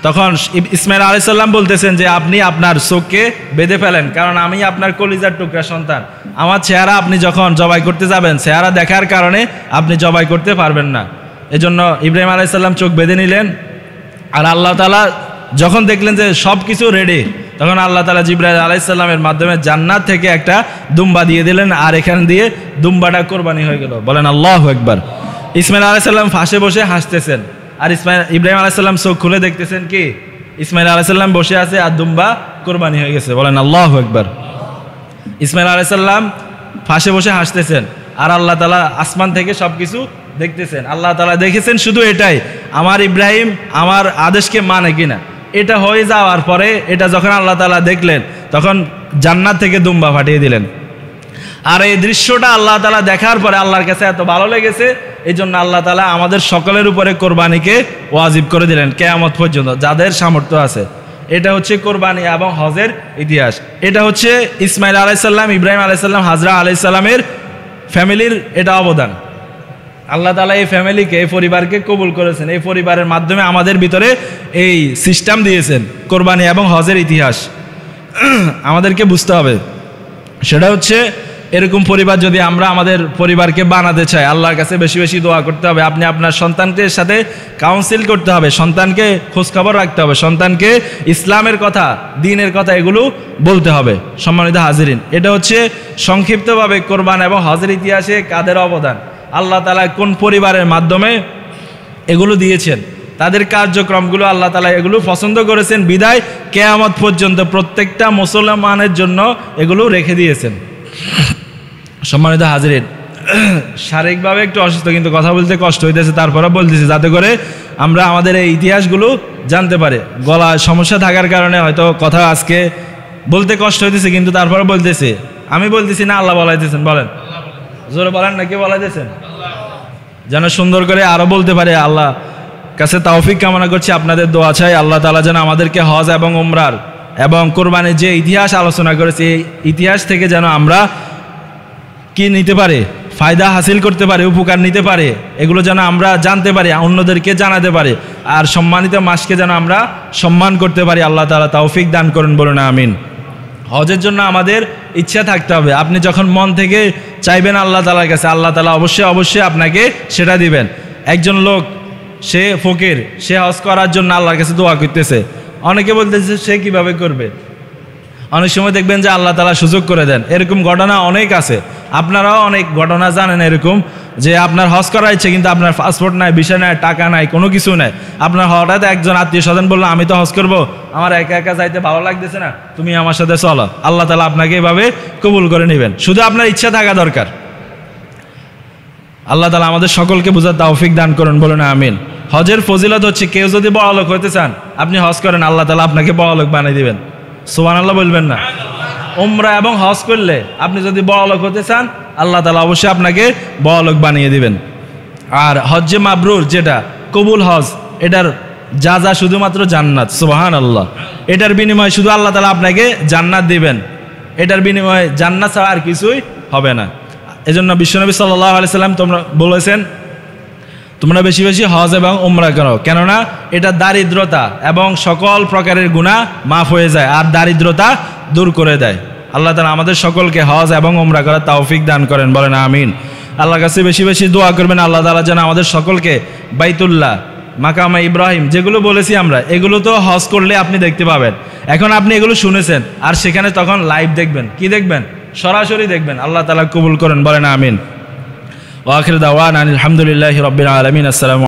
তখন ইসমাইল আলাইহিস সালাম বলতেছেন যে আপনি আপনার চোখকে বেঁধে ফেলেন, কারণ আমি আপনার কলিজার টুকরা সন্তান। আমার চেহারা আপনি যখন জবাই করতে যাবেন, চেহারা দেখার কারণে আপনি জবাই করতে পারবেন না। এজন্য ইব্রাহিম আলাইহিস সালাম চোখ বেঁধে নিলেন। আর আল্লাহ তাআলা যখন দেখলেন যে সব কিছু রেডি, তখন আল্লাহ তাআলা জিবরাইল আলাইহিস সালামের মাধ্যমে জান্নাত থেকে একটা দুম্বা দিয়ে দিলেন, আর এখান দিয়ে দুম্বাটা কোরবানি হয়ে গেল। বলেন আল্লাহু আকবার। ইসমাইল আলাইহিস সালাম পাশে বসে হাসতেছেন, আর ইব্রাহিম আলাইহিস সালাম চোখ খুলে দেখতেছেন কি ইসমাইল আলাইহিস সালাম বসে আছে আর দুম্বা কোরবানি হয়ে গেছে। বলেন আল্লাহু আকবার। ইসমাইল আলাইহিস সালাম পাশে বসে হাসতেছেন, আর আল্লাহ তাআলা আসমান থেকে সবকিছু দেখতেছেন। আল্লাহ তাআলা দেখেছেন শুধু এটাই, আমার ইব্রাহিম আমার আদেশকে মানে কিনা। এটা হয়ে যাওয়ার পরে, এটা যখন আল্লাহ তাআলা দেখলেন, তখন জান্নাত থেকে দুম্বা পাঠিয়ে দিলেন। আর এই দৃশ্যটা আল্লাহ তাআলা দেখার পরে আল্লাহর কাছে এত ভালো লেগেছে, এই জন্য আল্লাহ তাআলা আমাদের সকলের উপরে কোরবানিকে ওয়াজিব করে দিলেন কিয়ামত পর্যন্ত, যাদের সামর্থ্য আছে। এটা হচ্ছে কোরবানি এবং হজের ইতিহাস। এটা হচ্ছে ইসমাইল আলাইহিস সালাম, ইব্রাহিম আলাইহিস সালাম, হাজরা আলাইহিস সালামের ফ্যামিলির এটা অবদান। আল্লাহ তাআলা এই ফ্যামিলিকে, এই পরিবারকে কবুল করেছেন। এই পরিবারের মাধ্যমে আমাদের ভিতরে এই সিস্টেম দিয়েছেন কোরবানি এবং হজের ইতিহাস আমাদেরকে বুঝতে হবে। সেটা হচ্ছে এরকম পরিবার যদি আমরা আমাদের পরিবারকে বানাতে চাই, আল্লাহর কাছে বেশি বেশি দোয়া করতে হবে। আপনি আপনার সন্তানদের সাথে কাউন্সিল করতে হবে, সন্তানকে খোঁজখবর রাখতে হবে, সন্তানকে ইসলামের কথা, দ্বীনের কথা এগুলো বলতে হবে। সম্মানিত হাজিরিন, এটা হচ্ছে সংক্ষিপ্তভাবে কোরবান এবং হজের ইতিহাসে কাদের অবদান, আল্লাহ তাআলা কোন পরিবারের মাধ্যমে এগুলো দিয়েছেন, তাদের কার্যক্রমগুলো আল্লাহ তাআলা এগুলো পছন্দ করেছেন বিদায় কিয়ামত পর্যন্ত প্রত্যেকটা মুসলমানের জন্য এগুলো রেখে দিয়েছেন। সম্মানিত হাজিরিন, শারীরিকভাবে একটু অসুস্থ, কিন্তু কথা বলতে কষ্ট হইতেছে, তারপরে বলতেছি যাতে করে আমরা আমাদের এই ইতিহাসগুলো জানতে পারি। গলায় সমস্যা থাকার কারণে হয়তো কথা আজকে বলতে কষ্ট হইতেছে, কিন্তু তারপরে বলতেছি। আমি বলতেছি না, আল্লাহ বলাইতেছেন। বলেন, জোরে বলেন না, কে বলাইতেছেন? যেন সুন্দর করে আরো বলতে পারে। আল্লাহ কাছে তৌফিক কামনা করছি, আপনাদের দোয়া চাই। আল্লাহ তাআলা যেন আমাদেরকে হজ এবং উমরার এবং কোরবানির যে ইতিহাস আলোচনা করেছি, এই ইতিহাস থেকে যেন আমরা কি নিতে পারে, ফায়দা হাসিল করতে পারে, উপকার নিতে পারে, এগুলো যেন আমরা জানতে পারি, অন্যদেরকে জানাতে পারি, আর সম্মানিত মাসকে যেন আমরা সম্মান করতে পারি। আল্লাহ তাআলা তৌফিক দান করুন, বলুন আমিন। হজের জন্য আমাদের ইচ্ছা থাকতে হবে। আপনি যখন মন থেকে চাইবেন আল্লাহ তাআলার কাছে, আল্লাহ তাআলা অবশ্যই অবশ্যই আপনাকে সেটা দিবেন। একজন লোক, সে ফকির, সে হজ করার জন্য আল্লাহর কাছে দোয়া করতেছে। অনেকে বলতেছে সে কিভাবে করবে। অনেক সময় দেখবেন যে আল্লাহ তাআলা সুযোগ করে দেন। এরকম ঘটনা অনেক আছে, আপনারাও অনেক ঘটনা জানেন এরকম, যে আপনার হজ করার ইচ্ছে কিন্তু আপনার পাসপোর্ট নাই, ভিসা নাই, টাকা নাই, কোনো কিছু নাই। আপনার হঠাৎ একজন আত্মীয় স্বজন বললো আমি তো হজ করবো, আমার একা একা যাইতে ভালো লাগতেছে না, তুমি আমার সাথে চলো। আল্লাহ তাআলা আপনাকে এভাবে কবুল করে নেবেন, শুধু আপনার ইচ্ছা থাকা দরকার। আল্লাহ তাআলা আমাদের সকলকে বুঝার তৌফিক দান করুন, বলুন আমিন। হজের ফজিলত হচ্ছে, কেউ যদি বড়লোক হতে চান আপনি হজ করেন, আল্লাহ তাআলা আপনাকে বড়লোক বানিয়ে দিবেন। সুবহানাল্লাহ বলবেন না? উমরা এবং হজ করলে আপনি যদি বড়লোক হতে চান, আল্লাহ তাআলা অবশ্যই আপনাকে বড়লোক বানিয়ে দিবেন। আর হজ্জে মাবরুর, যেটা কবুল হজ, এটার যা যা শুধুমাত্র জান্নাত। সুবহানাল্লাহ। এটার বিনিময়ে শুধু আল্লাহ তাআলা আপনাকে জান্নাত দিবেন, এটার বিনিময়ে জান্নাত ছাড়া আর কিছুই হবে না। এজন্য বিশ্বনবী সাল্লাল্লাহু আলাইহি সাল্লাম তোমরা বলেছেন, তোমরা বেশি বেশি হজ এবং উমরা করো, কেননা এটা দারিদ্রতা এবং সকল প্রকারের গুনাহ মাফ হয়ে যায় আর দারিদ্রতা দূর করে দেয়। আল্লাহ তাআলা আমাদের সকলকে হজ এবং উমরা করার তৌফিক দান করেন, বলেন আমিন। আল্লাহর কাছে বেশি বেশি দোয়া করবেন, আল্লাহ তাআলা যেন আমাদের সকলকে বাইতুল্লাহ, মাকামে ইব্রাহিম যেগুলো বলেছি আমরা, এগুলো তো হজ করলে আপনি দেখতে পাবেন। এখন আপনি এগুলো শুনেছেন, আর সেখানে তখন লাইভ দেখবেন। কি দেখবেন? সরাসরি দেখবেন। আল্লাহ তাআলা কবুল করেন, বলেন আমিন। ওয়া আখিরু দাওয়ানা আলহামদুলিল্লাহি রাব্বিল আলামিন। আসসালামু